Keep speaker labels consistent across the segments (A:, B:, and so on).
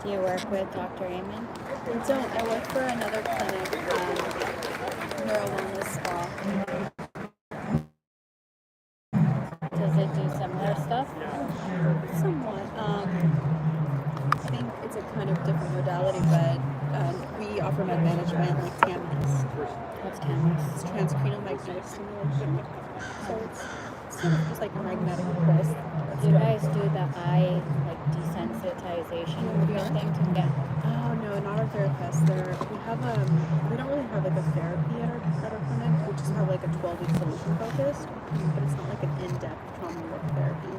A: Do you work with Dr. Amen?
B: I don't. I work for another clinic, Neuro Wellness Spa.
A: Does it do similar stuff?
B: Somewhat. I think it's a kind of different modality, but we offer med management like TMS.
A: What's TMS?
B: It's transcranial magnetic stimulation. So it's sort of just like a magnetic pulse.
A: Do you guys do the eye like desensitization thing? Yeah.
B: Oh no, not our therapists. We don't really have like a therapy at our clinic. We just have like a 12-week solution focused, but it's not like an in-depth trauma work therapy.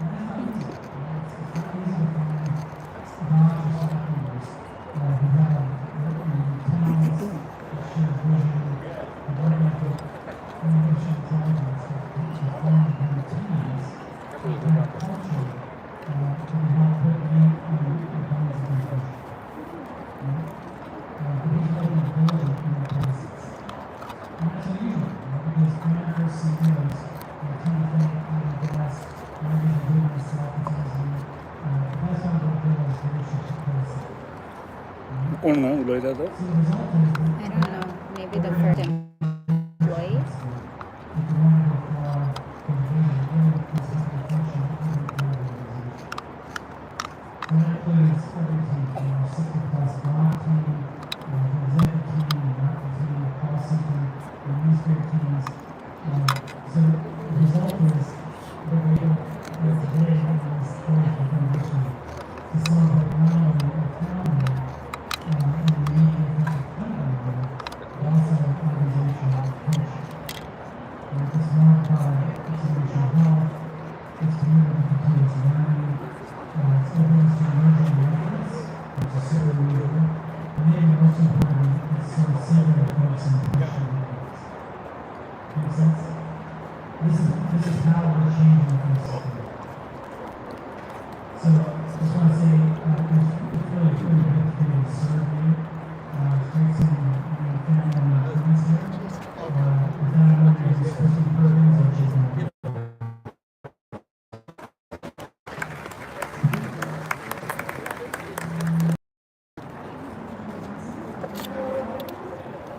C: કોણ ના ઉલોયતા તો
A: I don't know. Maybe the first employee.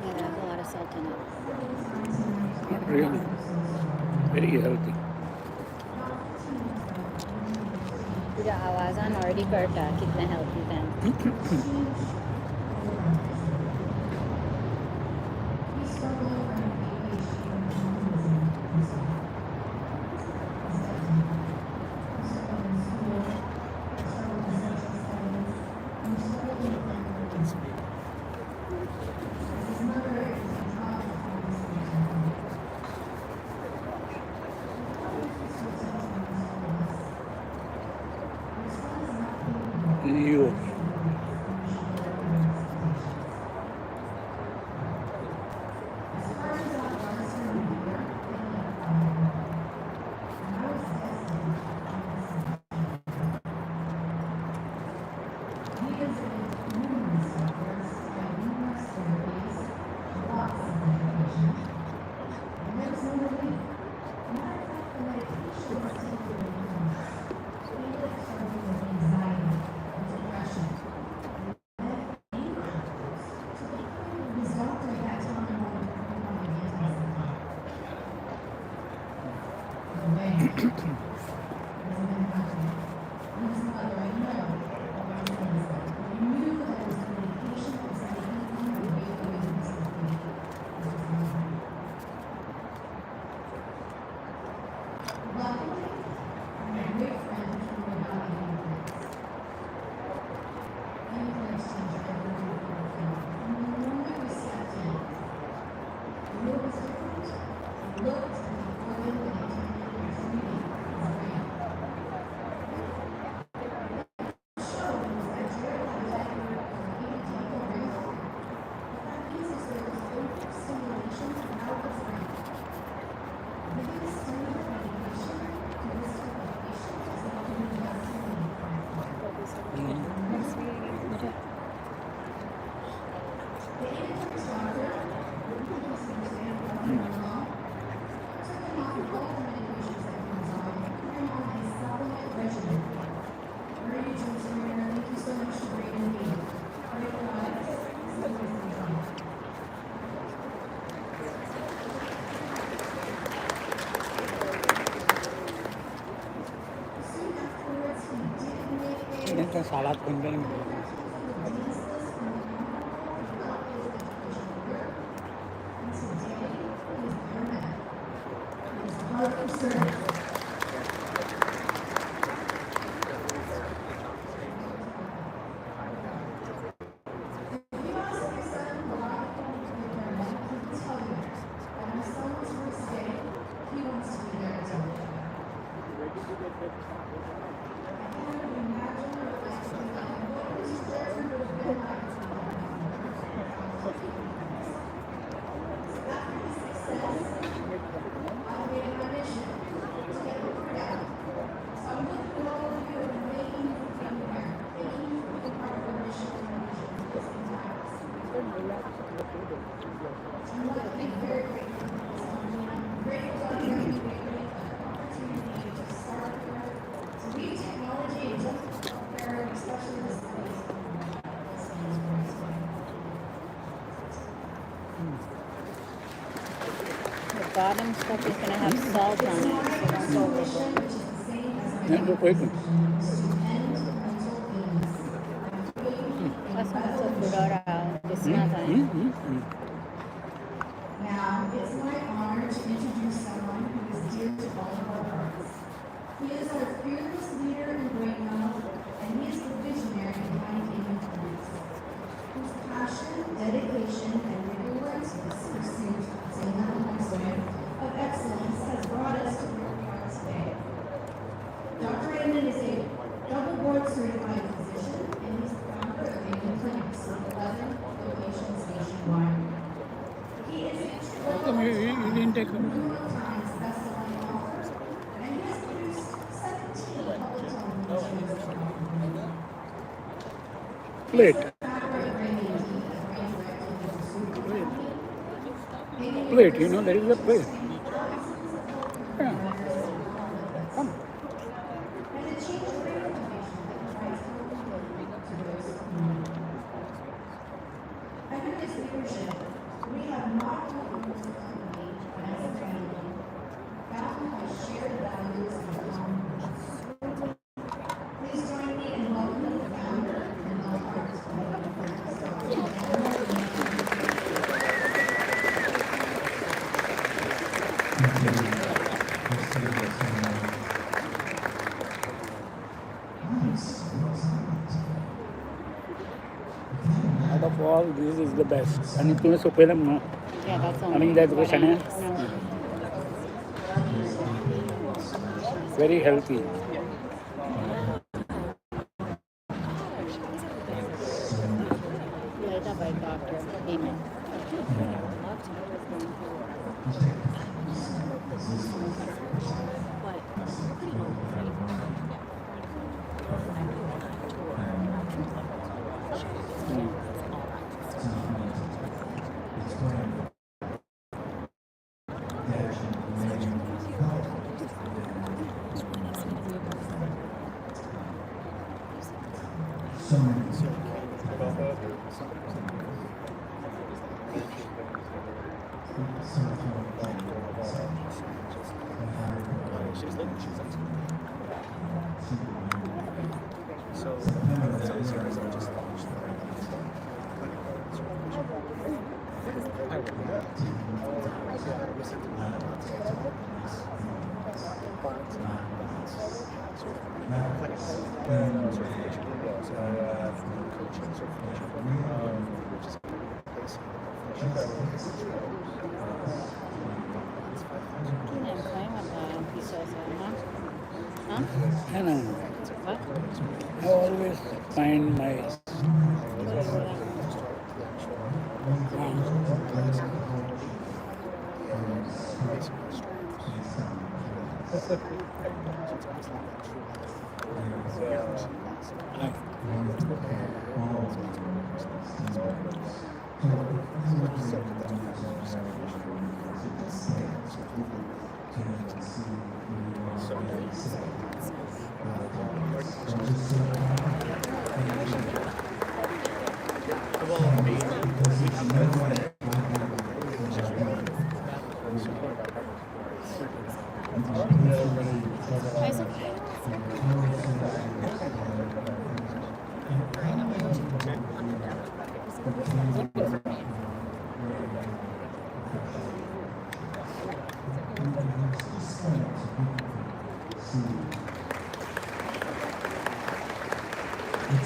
A: Yeah, that has a lot of salt in it.
C: really very healthy.
A: तुझा आवाज़ान already करता कितना healthy then.
C: You आता सालात कोणत्या नाही
A: The bottom stuff is gonna have salt on it, so don't overboard.
C: तो कोई नहीं
A: That's not so Fedora. It's not that.
D: Now, it's my honor to introduce someone who is dear to all of our hearts. He is our fearless leader in Brainwell, and he is the visionary behind Amen Clinics, whose passion, dedication, and rigorous pursuit of excellence has brought us to where we are today. Dr. Amen is a double board certified physician, and he's the founder of Amen Clinics with 11 locations nationwide. He is a
C: तो मैं ये didn't take
D: New York Times bestselling author, and he has produced 17 public television shows.
C: plate plate you know there is a plate yeah come
D: Under his leadership, we have not only grown as a company, but as a family, bound by shared values and common purpose. Please join me in welcoming the founder and all parts of
C: out of all this is the best आणि तुम्ही सोपेलम ना
A: Yeah, that's only.
C: आणि that's
A: what I
C: Shana.
A: know.
C: very healthy
A: Later by Dr. Amen. I'm playing with that piece of huh? Huh?
C: है ना
A: What?
C: I always find my
A: It's okay.
E: It's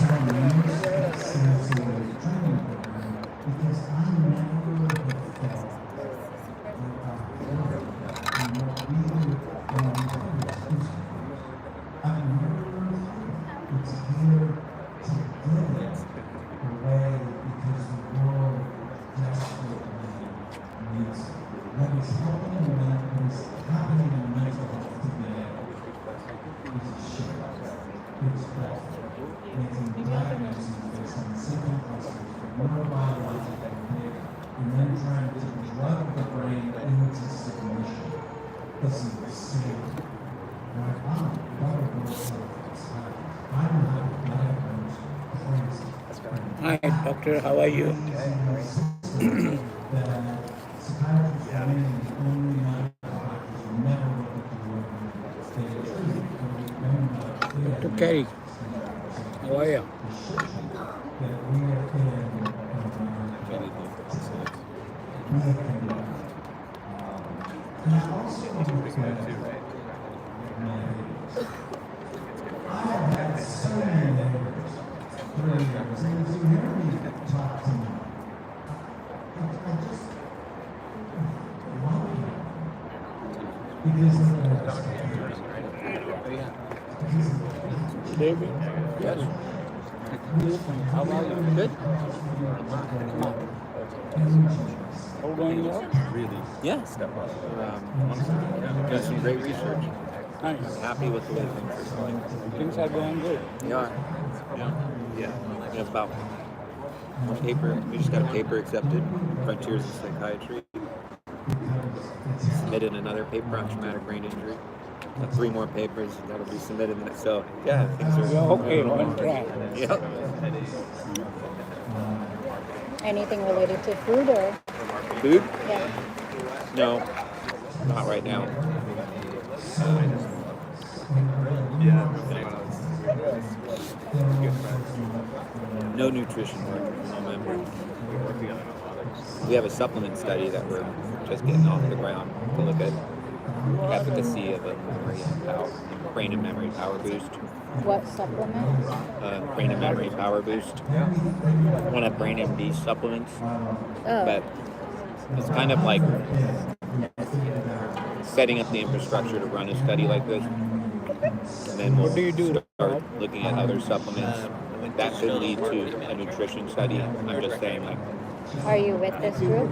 E: our most extensive training program because I never have felt that our work and what we do I've never it's here to give it away because the world desperately needs it. What is happening what is happening in mental health today is a shift. It's breath. Making diagnoses based on simple clusters for neurobiological data, and then trying to drug the brain into submission. This is insane. Right? I'm a better person. I don't have a diagnosis. Crazy.
C: Hi, doctor. How are you?
E: That psychiatrists remain the only medical doctors who never look at the world. They treat, but we don't
C: Dr. Kerry, how are you?
E: that we are in and I also look at I have had so many neighbors through the years, and as you hear me talk to them, I just love them because
C: David? Yes. How are you? Good? All going well?
F: Yes. Done some great research.
C: Nice.
F: Happy with the way things are going.
C: Things are going good.
F: They are. Yeah. We have about one paper. We just got a paper accepted. Frontiers of Psychiatry. Submitted another paper on traumatic brain injury. Got 3 more papers that'll be submitted next. So yeah, things are
C: You're okay on track.
F: Yep.
A: Anything related to food or?
F: Food?
A: Yeah.
F: No, not right now. No nutrition work at the moment. We have a supplement study that we're just getting off the ground to look at efficacy of a brain and memory power boost.
A: What supplement?
F: Brain and memory power boost. One of Brain MD supplements,
A: Oh.
F: but it's kind of like setting up the infrastructure to run a study like this. And then we'll
C: What do you do?
F: start looking at other supplements that could lead to a nutrition study. I'm just saying, like,
A: Are you with this group?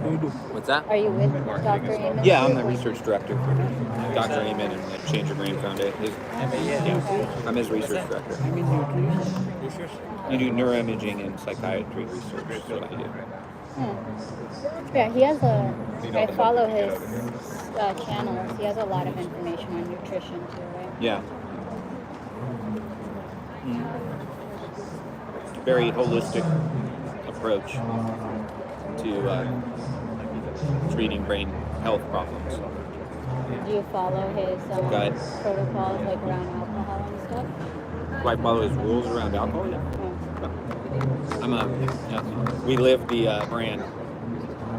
F: what's that?
A: Are you with Dr. Amon's
F: Yeah, I'm the
A: group?
F: research director for Dr. Amen and the Change Your Brain Foundation. Yeah, I'm his research director. You do neuroimaging and psychiatry research. That's what I do.
A: Yeah, he has a. I follow his channels. He has a lot of information on nutrition too, right?
F: Yeah. Very holistic approach to treating brain health problems.
A: Do you follow his
F: Good.
A: protocols like around alcohol and stuff?
F: Do I follow his rules around alcohol? Yeah.
A: Oh,
F: We live the brand.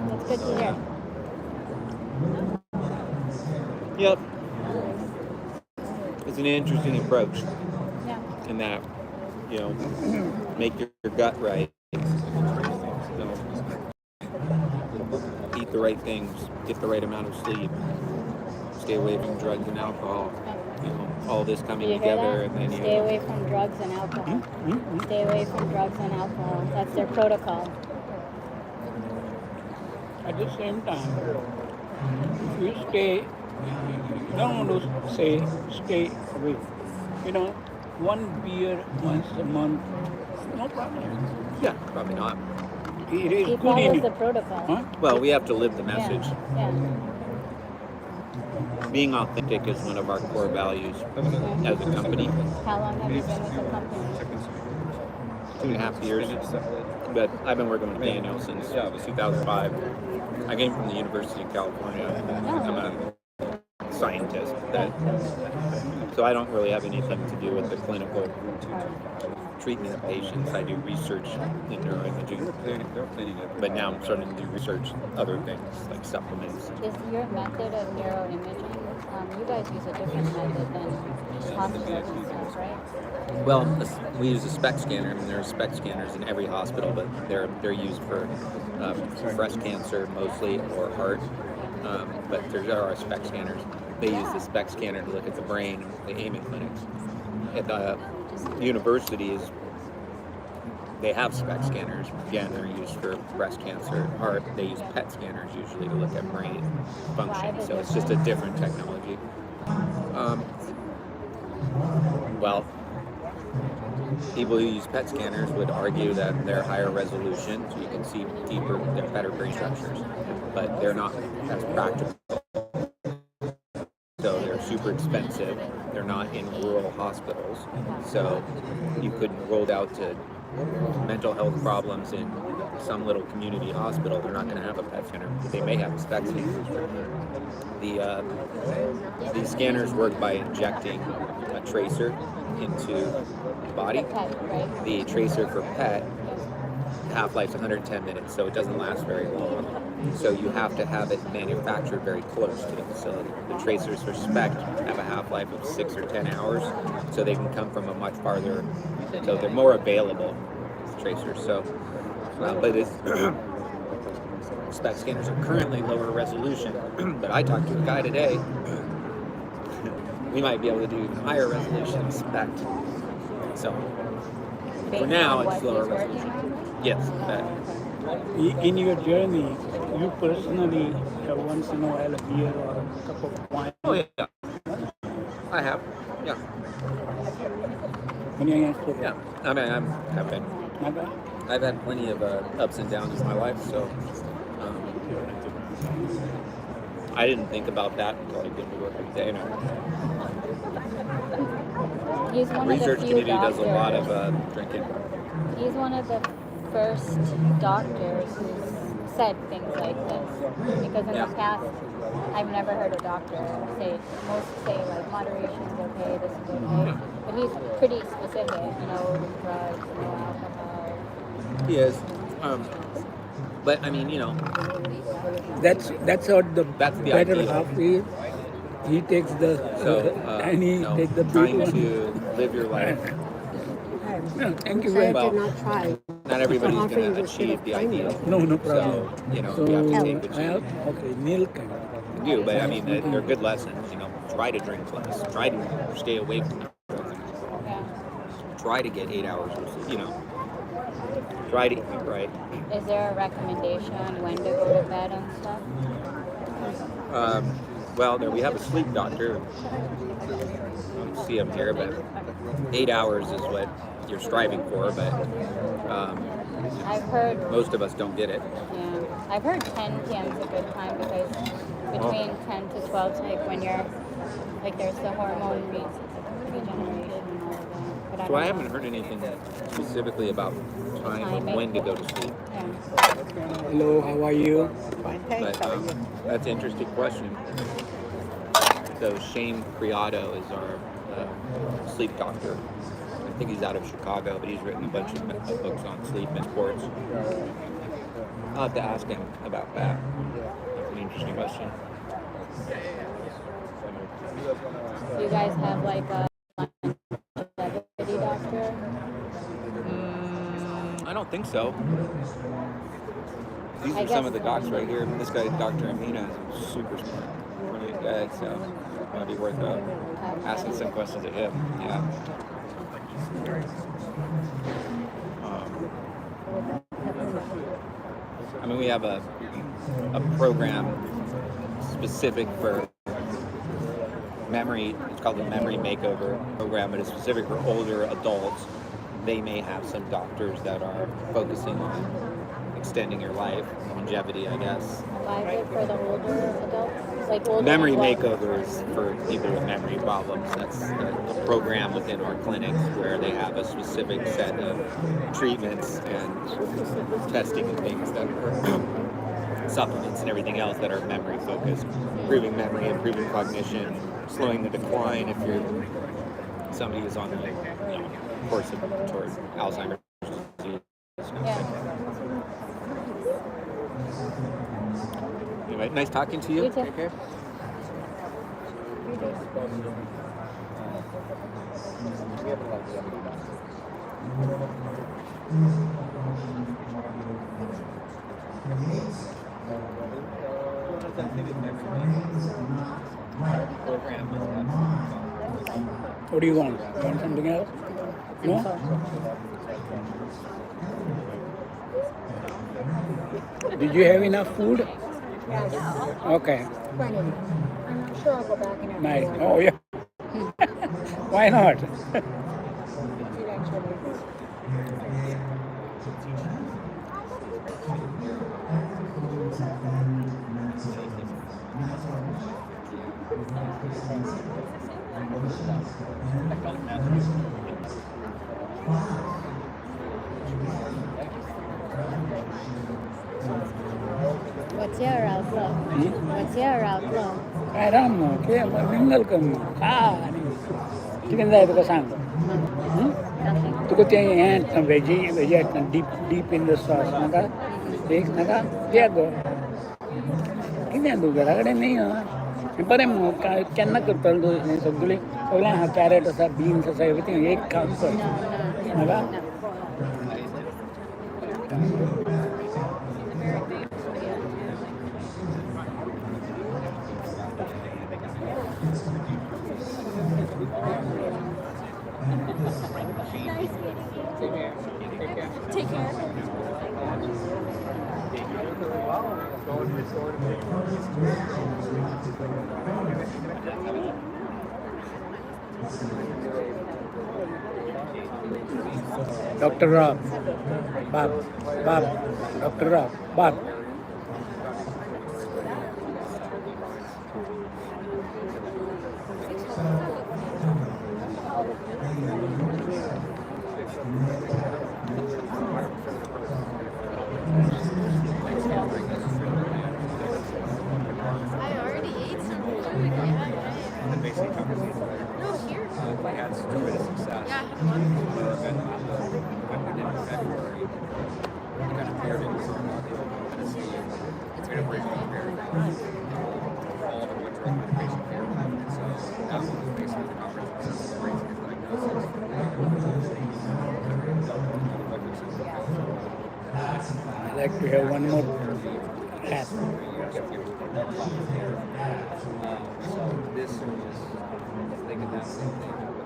A: that's good to hear.
F: Yep. It's an interesting approach
A: Yeah.
F: in that, make your gut right. Eat the right things, get the right amount of sleep, stay away from drugs and alcohol. All this coming
A: You hear
F: together,
A: that?
F: and then
A: Stay away from drugs and alcohol. Stay away from drugs and alcohol. That's their protocol.
C: At the same time, if you stay, you don't want to say stay away. One beer once a month, no problem.
F: Yeah, probably not.
C: It is
A: He
C: good in
A: follows
C: you.
A: the protocol.
C: Huh?
F: Well, we have to live the message.
A: Yeah.
F: Being authentic is one of our core values as a company.
A: How long have you been with the company?
F: 2.5 years. But I've been working with Daniel since 2005. I came from the University of California. I'm a scientist. So I don't really have anything to do with the clinical treatment of patients. I do research in neuroimaging, but now I'm starting to do research other things like supplements.
A: Is your method of neuroimaging, you guys use a different method than hospitals and stuff, right?
F: Well, we use a SPECT scanner, and there are SPECT scanners in every hospital, but they're used for breast cancer mostly or heart. But there are SPECT scanners. They use the SPECT scanner to look at the brain, the AMIC clinics. At the universities, they have SPECT scanners. Again, they're used for breast cancer, heart. They use PET scanners usually to look at brain function. So it's just a different technology. Well, people who use PET scanners would argue that they're higher resolution, so you can see deeper, they're better brain structures, but they're not as practical. So they're super expensive. They're not in rural hospitals, so you couldn't roll out to mental health problems in some little community hospital. They're not going to have a PET scanner. They may have a SPECT scanner. These scanners work by injecting a tracer into the body. The tracer for PET half-life's 110 minutes, so it doesn't last very long. So you have to have it manufactured very close to the facility. The tracers for SPECT have a half-life of 6 or 10 hours, so they can come from a much farther, so they're more available, tracers. So, but it's SPECT scanners are currently lower resolution, but I talked to a guy today, we might be able to do even higher resolution SPECT. So, for now, it's lower resolution. Yes.
C: In your journey, you personally have once in a while a beer or a cup of wine.
F: Oh yeah, I have. Yeah.
C: When you're in
F: Yeah. I mean, I've been.
C: Not bad.
F: I've had plenty of ups and downs in my life, so I didn't think about that until I did the work every day.
A: He's one
F: Research
A: of the few
F: community does a lot
A: doctors.
F: of drinking.
A: He's one of the first doctors who said things like this. Because in
F: Yeah.
A: the past, I've never heard a doctor say, most say like moderation is okay, this is okay. But he's pretty specific, no drugs, no alcohol.
F: He is. But I mean,
C: That's what the
F: That's the
C: better
F: ideal.
C: half is. He takes the and he takes the big
F: trying
C: one.
F: to live your life.
C: Thank you
G: I
C: very
F: Well,
G: did not try.
F: Not everybody's
G: Offer you
F: going to
G: this
F: achieve the
G: bit of
F: ideal.
G: time.
C: No problem.
F: So, you
C: So,
F: have to take what you
C: okay, Neil can.
F: do. But I mean, they're good lessons. Try to drink less. Try to stay away from alcohol.
A: Yeah.
F: Try to get 8 hours of sleep. Try to eat right.
A: Is there a recommendation on when to go to bed and stuff?
F: Well, we have a sleep doctor. You can see him here, but 8 hours is what you're striving for. But
A: I've heard,
F: most of us don't get it.
A: yeah, I've heard 10 p.m. is a good time because between 10 to 12 is like when you're, like there's the hormone regeneration and all of that. But
F: So I
A: don't
F: haven't
A: know.
F: heard anything specifically about time of when to go to sleep.
A: Yeah.
C: Hello, how are you?
F: But that's an interesting question. So Shane Criado is our sleep doctor. I think he's out of Chicago, but he's written a bunch of books on sleep and sports. I'll have to ask him about that. That's an interesting question.
A: Do you guys have like a longevity doctor?
F: I don't think so. These
A: I
F: are some
A: guess-
F: of the docs right here. This guy, Dr. Amina, is super smart. Brilliant guy, so it might be worth asking some questions of him. Yeah. I mean, we have a program specific for memory. It's called the Memory Makeover Program, but it's specific for older adults. They may have some doctors that are focusing on extending your life, longevity, I guess.
A: Why is it for the older adults? Like older
F: Memory
A: than what?
F: makeover is for people with memory problems. That's a program within our clinics where they have a specific set of treatments and testing and things that are supplements and everything else that are memory focused. improving memory, improving cognition, slowing the decline if you're somebody who's on the course toward Alzheimer's disease.
A: Yeah.
F: Anyway, nice talking to you.
A: You too.
F: Take care.
C: What do you want? You want something else? No? Did you have enough food? Okay.
A: Plenty. I'm sure I'll go back and have
C: Nice.
A: more.
C: Oh, yeah. Why not?
A: What's your outlook? What's your outlook?
C: आराम न के mingle करणं खा आणि chicken जाय तुका सांग
A: Nothing.
C: तुका ते हें veggie deep in the sauce नाका एक नाका या गो कितें तूं घरा कडेन न्ही बरें मगो केन्ना करतलो तूं हें सगळें सगळें आहा कॅरेट आसा बीन्स आसा एवरीथींग एक काम कर
A: No,
C: नाका
A: no. Take care.
C: Dr. Rob, Bob, Dr. Rob, Bob.
G: I already ate some food. Yeah.
F: Basic conversation.
G: No, here.
F: I had tremendous success.
G: Yeah, I had a lot of food.
F: In February, you kind of paired it with Tennessee. It's going to bring me very all the winter in the patient care. So that was basically the conference.
C: I'd like to have one more hat.
F: So this is thinking that same thing with the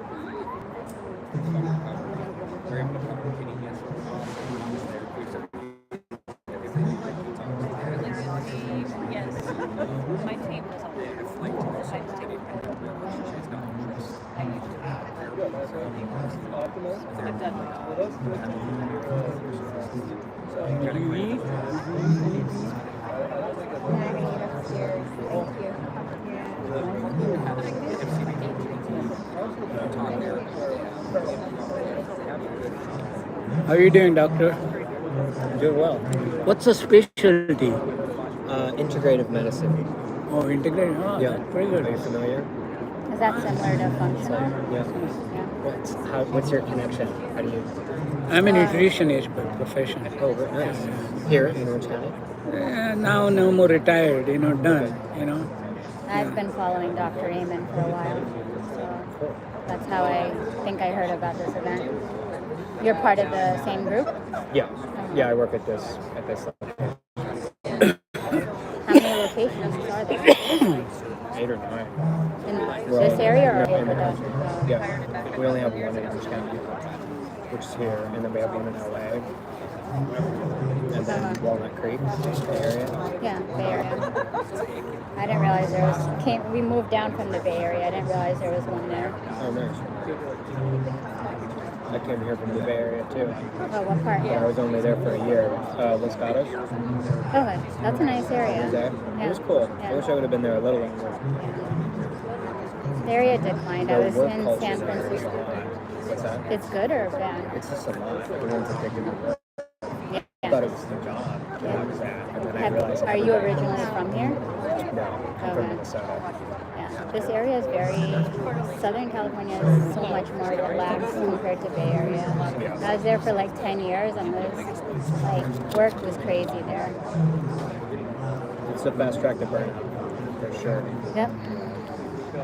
F: we're able to cover PDS
G: Yes. My team was up there. I've done
C: Do you eat? How are you doing, doctor?
H: Doing well.
C: What's the specialty?
H: Integrative medicine.
C: Oh, integrated. Oh,
H: Yeah.
C: that's very
H: Are you
C: good.
H: familiar?
A: Is that similar to functional?
H: Yeah. What's your connection? How do you?
C: I'm a nutritionist by profession.
H: Oh, very nice. Here in Orange County.
C: Now no more retired, done,
A: I've been following Dr. Amen for a while, so that's how I think I heard about this event. You're part of the same group?
H: Yeah. Yeah, I work at this
A: How many locations are there?
H: 8 or 9.
A: In this area or
H: No,
A: over
H: in
A: the?
H: Yeah. We only have one in Orange County, which is here, and then we have one in LA, and then Walnut Creek area.
A: Yeah, Bay Area. I didn't realize there was. We moved down from the Bay Area. I didn't realize there was one there.
H: Oh, nice. I came here from the Bay Area too.
A: Oh, what part?
H: I was only there for a year. Los Gatos.
A: Okay, that's a nice area.
H: It was cool. I wish I would have been there a little longer.
A: The area declined. I
H: The
A: was
H: work
A: in
H: culture
A: San
H: there is a
A: Francisco.
H: lot. What's that?
A: It's good or bad?
H: It's just a lot. The ones that they did. I
A: Yeah.
H: thought it was the job that I was at, and then I realized.
A: Are you originally from here?
H: No, I'm from
A: Okay.
H: Minnesota.
A: Yeah, this area is very, Southern California is so much more relaxed compared to Bay Area. I was there for like 10 years and work was crazy there.
H: It's a fast track to burnout, for sure.
A: Yep.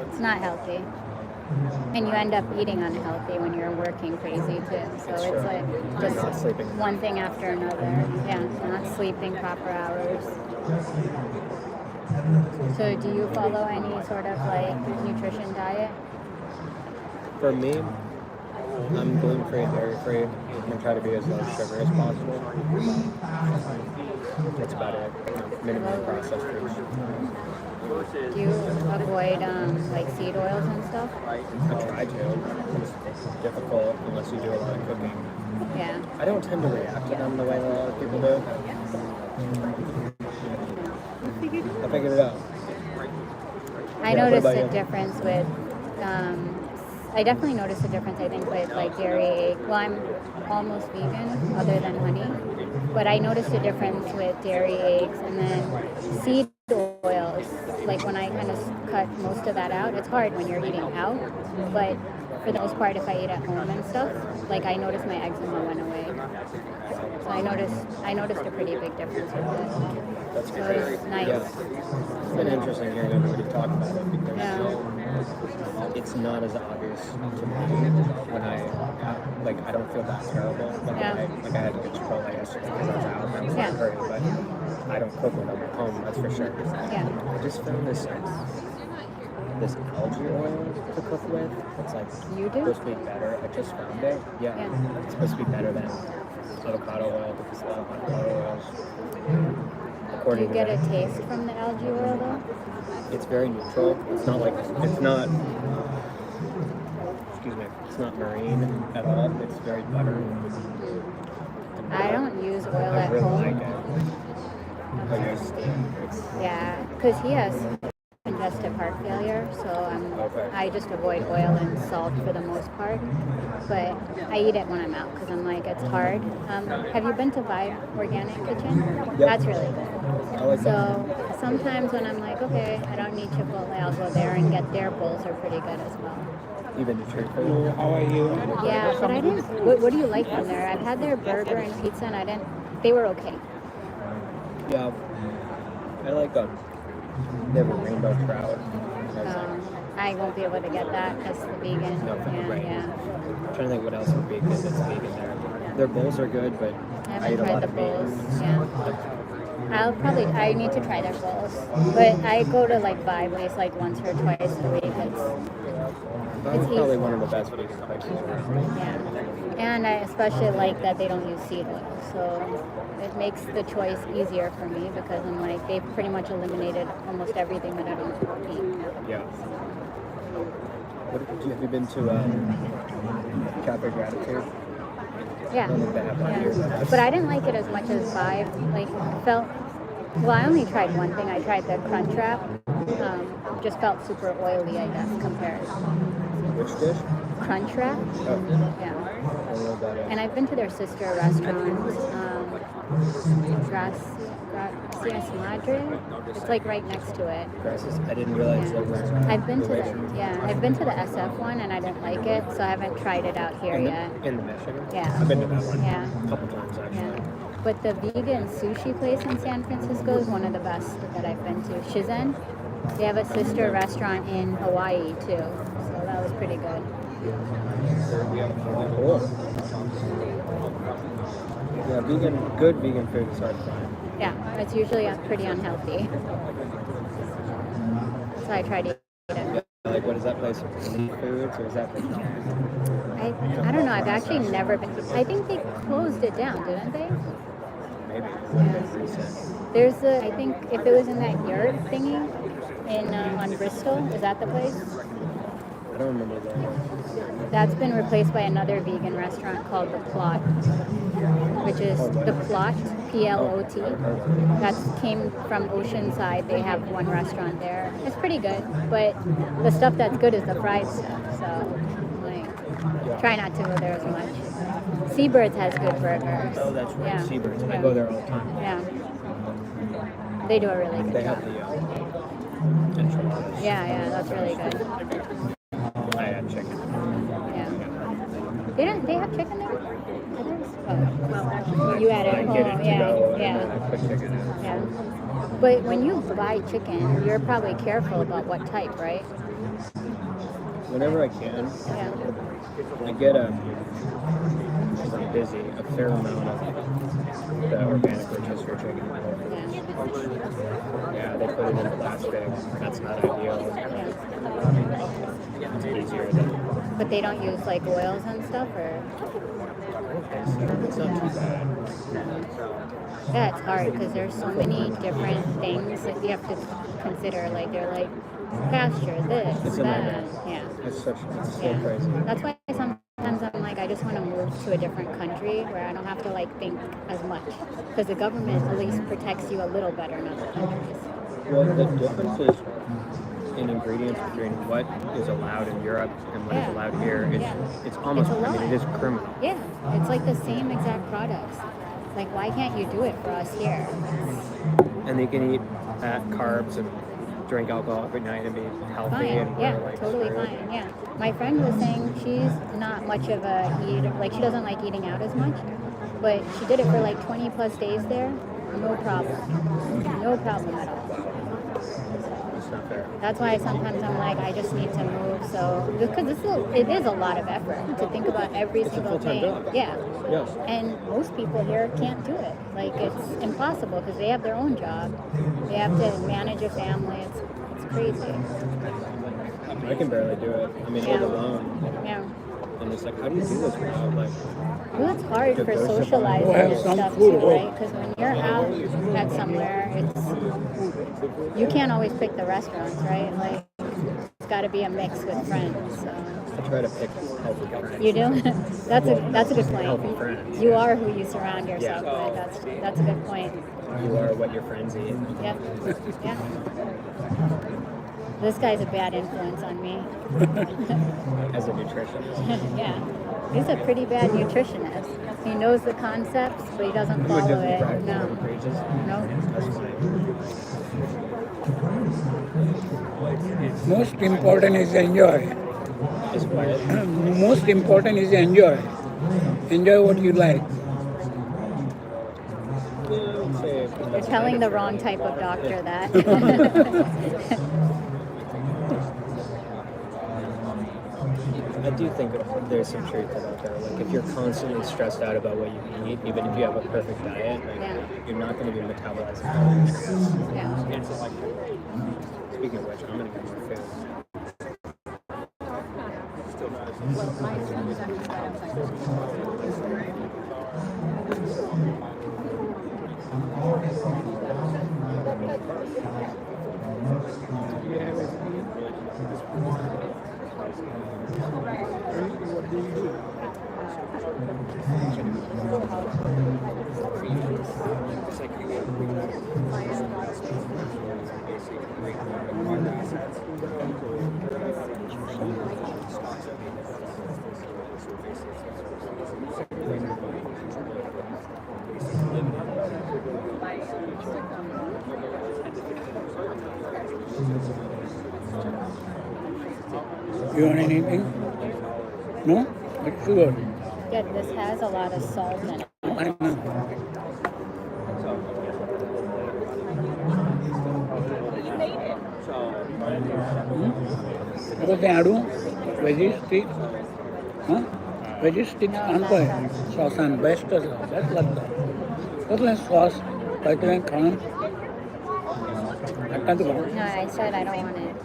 A: It's not healthy. And you end up eating unhealthy when you're working crazy too. So
H: It's
A: it's
H: true.
A: like
H: Not
A: just
H: sleeping.
A: one thing after another. Yeah, not sleeping proper hours. So do you follow any sort of like nutrition diet?
H: For me, I'm gluten-free, dairy-free. I'm going to try to be as low sugar as possible. That's about it. Minimum processed foods.
A: Do you avoid like seed oils and stuff?
H: I try to. It's difficult unless you do a lot of cooking.
A: Yeah.
H: I don't tend to react to them the way a lot of people do. I figured it out.
A: I
H: Yeah, what
A: noticed
H: about
A: a
H: you?
A: difference with, I definitely noticed a difference, I think, with like dairy, egg. Well, I'm almost vegan other than honey, but I noticed a difference with dairy, eggs, and then seed oils. Like when I kind of cut most of that out, it's hard when you're eating out, but for the most part, if I eat at home and stuff, like I noticed my eczema went away. So I noticed a pretty big difference with it.
H: That's
A: So
H: good.
A: it's nice.
H: Yeah. It's been interesting hearing everybody talk about it because
A: Yeah.
H: it's not as obvious to me when I don't feel that terrible. Like,
A: Yeah.
H: I had to get Chipotle yesterday because I was out and I was
A: Yeah.
H: in a hurry, but I don't cook when I'm at home, that's for sure.
A: Yeah.
H: I just found this algae oil to cook with. It's like
A: You do?
H: supposed to be better. I just found it. Yeah.
A: Yeah.
H: It's supposed to be better than avocado oil because a lot of avocado oils.
A: Do
H: According
A: you get
H: to
A: a
H: them,
A: taste from the algae oil though?
H: it's very neutral. It's not excuse me, it's not marine at all. It's very buttery.
A: I don't use oil
H: I
A: at
H: really
A: home.
H: like it. But it's
A: Yeah, because he has congestive heart failure, so
H: Okay.
A: I just avoid oil and salt for the most part. But I eat it when I'm out because I'm like, it's hard. Have you been to Vibe Organic Kitchen?
H: Yep.
A: That's really good.
H: I like that.
A: So sometimes when I'm like, okay, I don't need Chipotle, I'll go there and get their bowls are pretty good as well.
H: Even the treat food.
C: So how are you?
A: Yeah, but I didn't. What do you like from there? I've had their burger and pizza, and I didn't. They were okay.
H: Yeah. I like they have a rainbow trout.
A: I won't be able to get that as the vegan.
H: No,
A: Yeah,
H: right.
A: yeah.
H: I'm trying to think what else would be good that's vegan there. Their bowls are good, but
A: I
H: I eat
A: haven't
H: a
A: tried
H: lot
A: the
H: of
A: bowls.
H: meat.
A: Yeah. I need to try their bowls. But I go to like Vibe Place like once or twice a week.
H: That's
A: It's
H: probably
A: easy.
H: one of the best vegan places around.
A: Yeah. And I especially like that they don't use seed oil. So it makes the choice easier for me because I'm like, they've pretty much eliminated almost everything that I don't eat.
H: Yeah. Have you been to Cafe Gratitude?
A: Yeah.
H: I don't think they have one here, but
A: Yeah.
H: that's-
A: But I didn't like it as much as Vibe. Like, felt. Well, I only tried one thing. I tried the Crunch Wrap. Just felt super oily, I guess, compared.
H: Which dish?
A: Crunch Wrap.
H: Oh,
A: Yeah.
H: I don't know what that is.
A: And I've been to their sister restaurant, Gracias Madre. It's like right next to it.
H: Grasses. I didn't realize
A: Yeah.
H: they were.
A: I've been to the
H: relations.
A: I've been to the SF one and I didn't like it, so I haven't tried it out here
H: In
A: yet.
H: the Michigan?
A: Yeah.
H: I've been to that one
A: Yeah.
H: a couple times actually.
A: Yeah. But the vegan sushi place in San Francisco is one of the best that I've been to. Shizen. They have a sister restaurant in Hawaii too, so that was pretty good.
H: Cool. Yeah, good vegan food is hard to find.
A: Yeah, it's usually pretty unhealthy. So I tried to eat it.
H: Like, what is that place? Elite Foods, or is that vegetarian?
A: I don't know. I've actually never been. I think they closed it down, didn't they?
H: Maybe. It would have been recent.
A: There's I think if it was in that yurt thingy in on Bristol, is that the place?
H: I don't remember that.
A: That's been replaced by another vegan restaurant called The Plot, which is The Plot, P-L-O-T. That came from Oceanside. They have one restaurant there. It's pretty good, but the stuff that's good is the fried stuff. So, like, try not to go there as much. Seabirds has good burgers.
H: Oh, that's right.
A: Yeah.
H: Seabirds. I
A: Yeah.
H: go there all the time.
A: Yeah. They do a really good
H: They
A: job.
H: have the enchiladas.
A: Yeah, that's really good.
H: I had chicken.
A: Yeah. They have chicken there? Oh, you had
H: I
A: it
H: get it
A: home.
H: to
A: Yeah,
H: go and
A: yeah.
H: then I put chicken in.
A: Yeah. But when you buy chicken, you're probably careful about what type, right?
H: Whenever I can,
A: Yeah.
H: I get because I'm busy, a fair amount of the organic rotisserie chicken.
A: Yeah.
H: Yeah, they put it in plastic. That's not ideal.
A: Yeah.
H: It's easier than
A: But they don't use like oils and stuff, or
H: it's not too bad.
A: yeah, it's hard because there's so many different things that you have to consider. Like they're like pasture, this,
H: It's a
A: that,
H: nightmare.
A: yeah.
H: It's so
A: Yeah.
H: crazy.
A: That's why sometimes I'm like, I just want to move to a different country where I don't have to like think as much, because the government at least protects you a little better in other countries.
H: Well, the differences in ingredients between what is allowed in Europe and what is
A: Yeah.
H: allowed here,
A: Yeah.
H: it's almost,
A: It's a
H: I mean,
A: lot.
H: it is criminal.
A: Yeah, it's like the same exact products. Like, why can't you do it for us here?
H: And they can eat carbs and drink alcohol every night and be healthy
A: Fine,
H: and
A: yeah,
H: we're like
A: totally
H: screwed.
A: fine, yeah. My friend was saying she's not much of a eater, like she doesn't like eating out as much, but she did it for like 20 plus days there, no problem. No problem at all.
H: It's not fair.
A: That's why sometimes I'm like, I just need to move. So, because it is a lot of effort to think about every
H: It's a
A: single
H: full-time
A: thing.
H: job.
A: Yeah.
H: Yeah.
A: And most people here can't do it. Like, it's impossible because they have their own job. They have to manage a family. It's crazy.
H: I can barely do it. I mean,
A: Yeah.
H: live alone.
A: Yeah.
H: And it's like, how do you do this without like
A: Well, it's hard for
H: Diversify.
A: socializing
C: We'll have
A: and
C: some
A: stuff
C: food,
A: too,
C: oh.
A: right? Because when you're out at somewhere, you can't always pick the restaurants, right? Like, it's got to be a mix with friends. So.
H: I try to pick healthy friends.
A: You do? That's a good
H: Healthy
A: point.
H: friends.
A: You are who you surround yourself
H: Yeah.
A: with. That's a good point.
H: You are what your friends eat.
A: Yep. Yeah. This guy's a bad influence on me.
H: As a nutritionist.
A: Yeah. He's a pretty bad nutritionist. He knows the concepts, but he doesn't
H: Who
A: follow
H: doesn't
A: it.
H: practice
A: No.
H: what he preaches.
A: No.
H: That's fine.
C: Most important is enjoy.
H: Is what?
C: Most important is enjoy. Enjoy what you like.
A: You're telling the wrong type of doctor that.
H: I do think there's some truth to that though. Like if you're constantly stressed out about what you eat, even if you have a perfect diet, like,
A: Yeah.
H: you're not going to be metabolizing.
A: Yeah.
H: Speaking of which, I'm going to get more food.
C: You want anything? No? It's good.
A: Yeah, this has a lot of salt in it.
C: I know. आता ते हाडू veggie stick veggie sticks आण पळय सॉसान best आसा best लागता कसलें sauce कसलें खाण हाडटा तुका
A: No, I said I don't want it.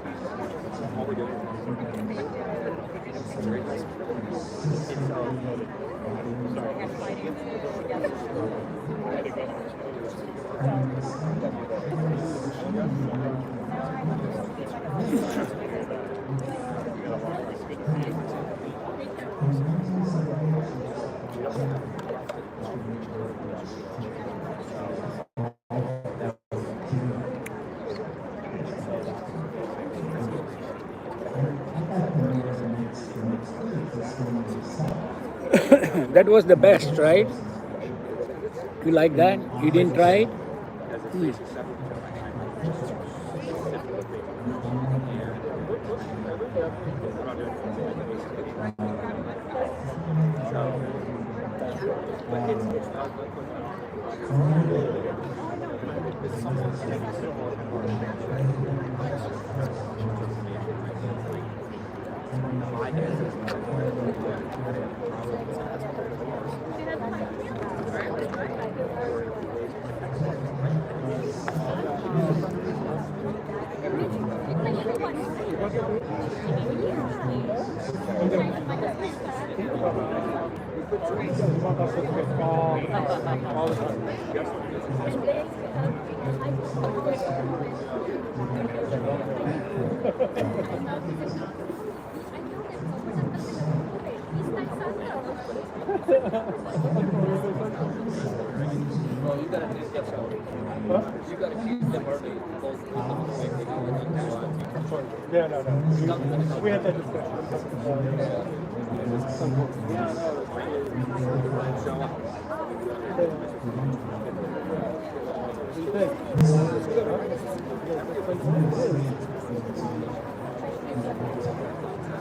C: That was the best, right? You like that? You didn't try it?
H: Yeah, no. We had that discussion.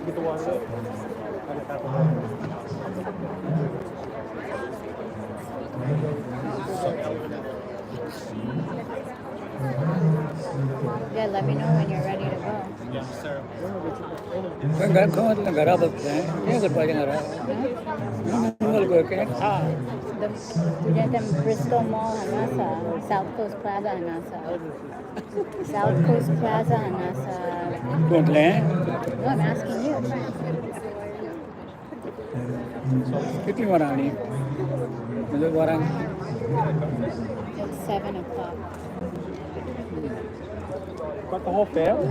H: Get the water up. I just have
A: Yeah, let me know when you're ready to go.
C: घर कौन इतना घरा बकते हैं क्या कर पाएंगे घरा मंगल को क्या हाँ
A: The Bristol Mall Hanasa, South Coast Plaza Hanasa. South Coast Plaza Hanasa.
C: कौन ले हैं
A: No, I'm asking you.
C: कितनी बार आनी मतलब बार आनी
A: It's 7 o'clock.
H: Got the whole family?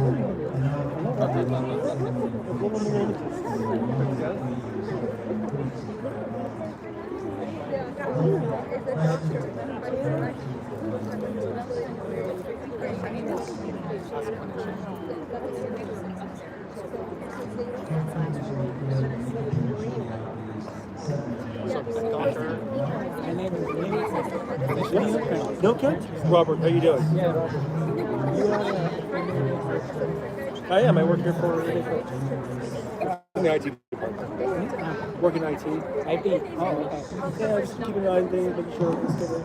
H: No kids? Robert, how you doing? Yeah, Robert. I am. I work here for in the IT department. Work in IT.
C: IT oh okay
H: Yeah, just keeping an eye on things, making sure it's good.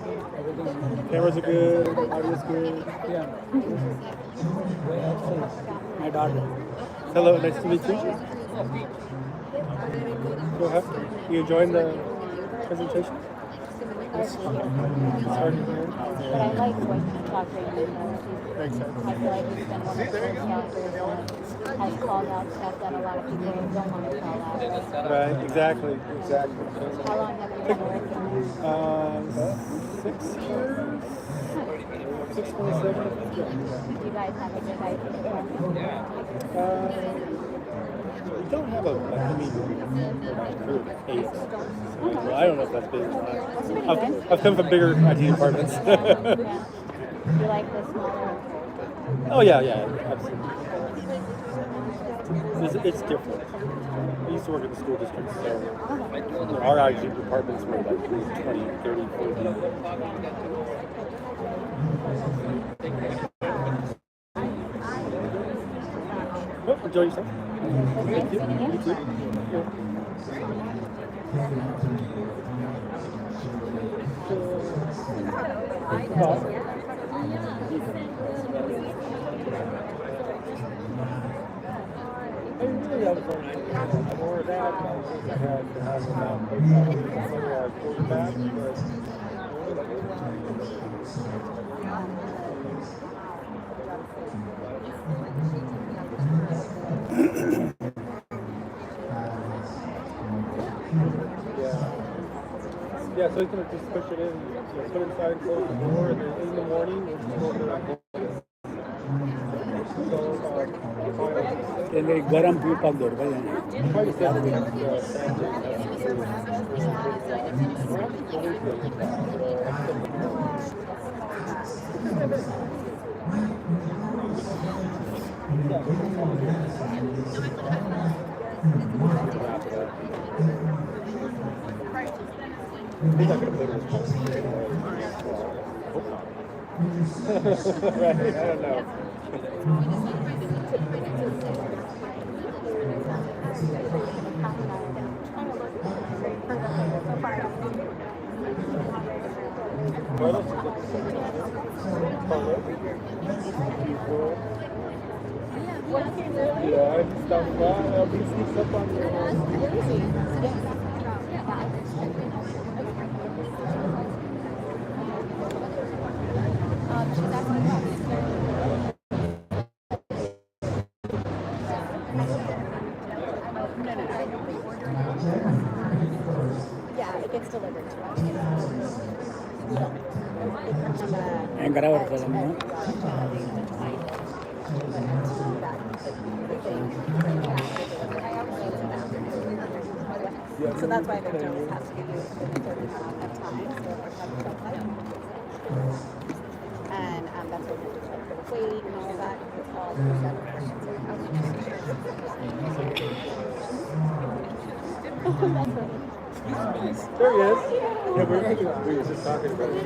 H: Cameras are good, audio's good.
C: yeah my daughter
H: Hello, nice to meet you. So, you enjoying the presentation?
A: It's hard to hear. But I like what you talk radio.
H: Makes sense.
A: I feel like he's been one of the first doctors that has called out stuff that a lot of people don't want to call out.
H: Right, exactly.
A: How long have you been working?
H: 6 years? 6.7.
A: Do you guys have a good idea?
H: We don't have a group of 8. Well, I don't know if that's big or not. I've come from bigger IT departments.
A: Yeah. You like the smaller?
H: Oh, yeah, absolutely. It's different. I used to work at the school district, so our IT departments were like 20, 30, 40. Oh, enjoy yourself. Thank you. You too. More of that. I had to have quarterback, Yeah, so he's going to just push it in, put it inside, close the door, and then in the morning, we'll just go over that.
C: ये गरम भी पक दो भाई
H: Probably 7 weeks. He's not going to put it in his Right, I don't know. hope he sneaks up on you.
A: Where is he? She's asking about Yeah, it gets delivered to us.
C: Enggak ada dalam no?
B: So that's why the dose has to be used in a certain amount of time. So we're talking about that. And that's what we're doing for the weight and all that. It's all
H: There he is. Yeah, we were just talking about it.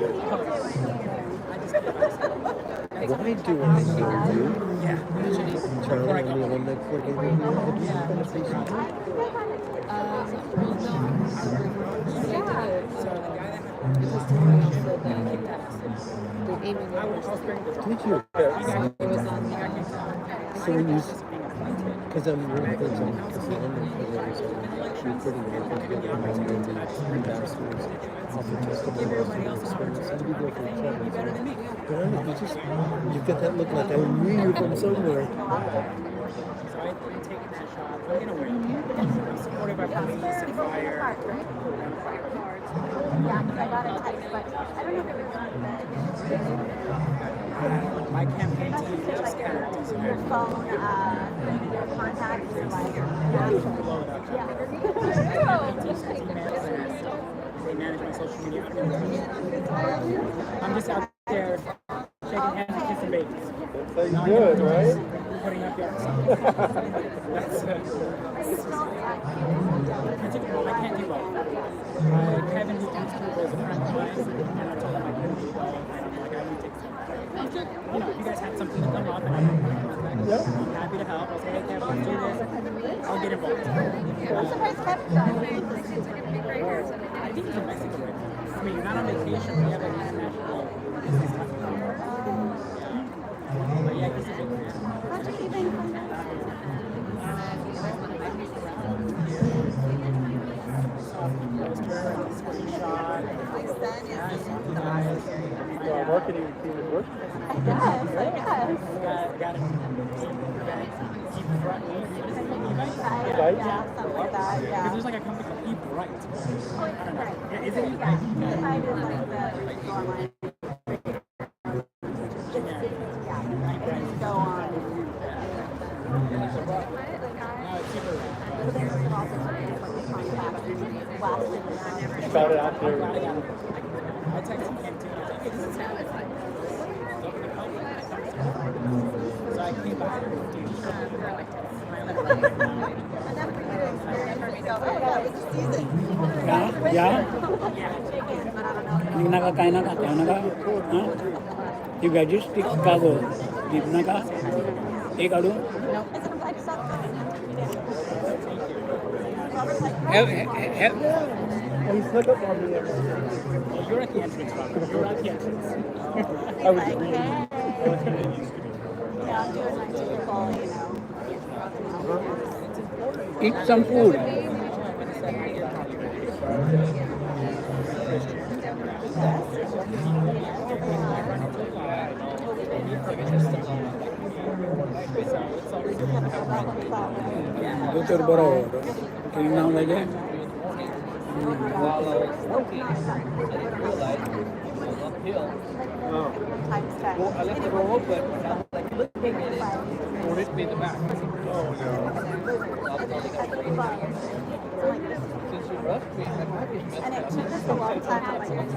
H: Why do I hear you? Turn on the Olympic Did you? So when you, because I'm really thinking, because the Olympic was actually putting everything together and ambassadors offer testimonials and experience. And you go for each other. But I don't know, you've got that look like I knew you from somewhere.
I: So I'm taking that shot. I'm gonna win. I'm supported by police and fire.
B: Yeah, because I got a text, but I don't know if it was on
I: My campaign team just kind of
B: your phone, your contacts, your like,
I: they manage my social media. I'm just out there shaking hands and kissing babies.
H: That's good, right?
I: Putting up yards. That's I can't do both. Kevin, who comes through, was a friend of mine, and I told him I couldn't do both. And I'm like, I need to take some. You know, if you guys had something to come up, and I'm happy to help. I'll say, hey, Kevin, let's do this. I'll get involved.
B: I'm surprised Kevin's not here.
I: I think he's in Mexico right now. I mean, you're not on vacation, but you have an international business stuff. But yeah, he's a big fan.
B: How'd you keep in contact?
H: Our marketing team is working.
B: Yes, I guess.
I: Got it. Keep Bright.
B: Yeah, something like that,
I: Because
B: yeah.
I: there's like a company called Keep Bright. I don't know. Yeah, is it?
B: Yeah, I did like the online. Yeah, I just go on.
I: No, it's super.
B: So there's also something like contact.
H: Got it out there.
I: I texted him too. I was like, hey, this is happening. So I came by and
C: Ya, ini nakakain na ka, kaya naka, ha? You guys stick Chicago, di naka, kalu.
H: He snuck up on me.
I: you're at the entrance, Robert. You're at the entrance.
H: I was just reading.
B: Yeah, I'm doing my typical, you know.
C: Eat some food. Tutur baro, kinang lagi.
B: Times 10.
H: Well, I left the door open. Won't it be the back? Oh, no. Since you rushed me, I might be messed
B: And it
H: up.
B: took us a long time to like and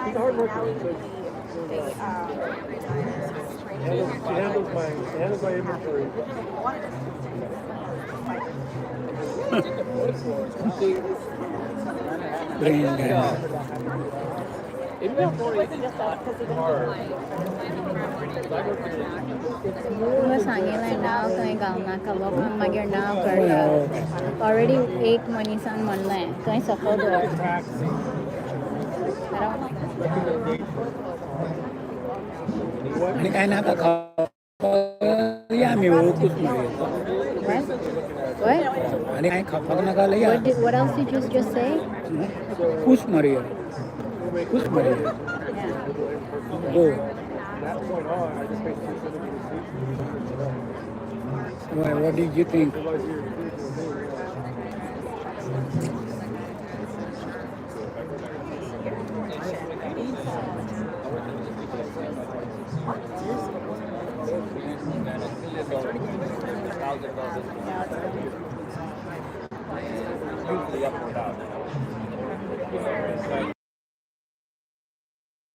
H: He's a hard worker.
B: now we leave the
H: She handles my inventory.
C: Bring guys.
H: Inventory is hard.
A: Bus hangin now kay galna ka lok ang magyar now karya. Already 8 manisan man le. Kay sa photo.
C: Ini kain nakaka. मी ओळखूच नाही
A: What? What?
C: आणि काय फक्त का लय
A: What else did you just say?
C: खुश मरिया
A: Yeah.
C: हो what did you think?
A: Yeah.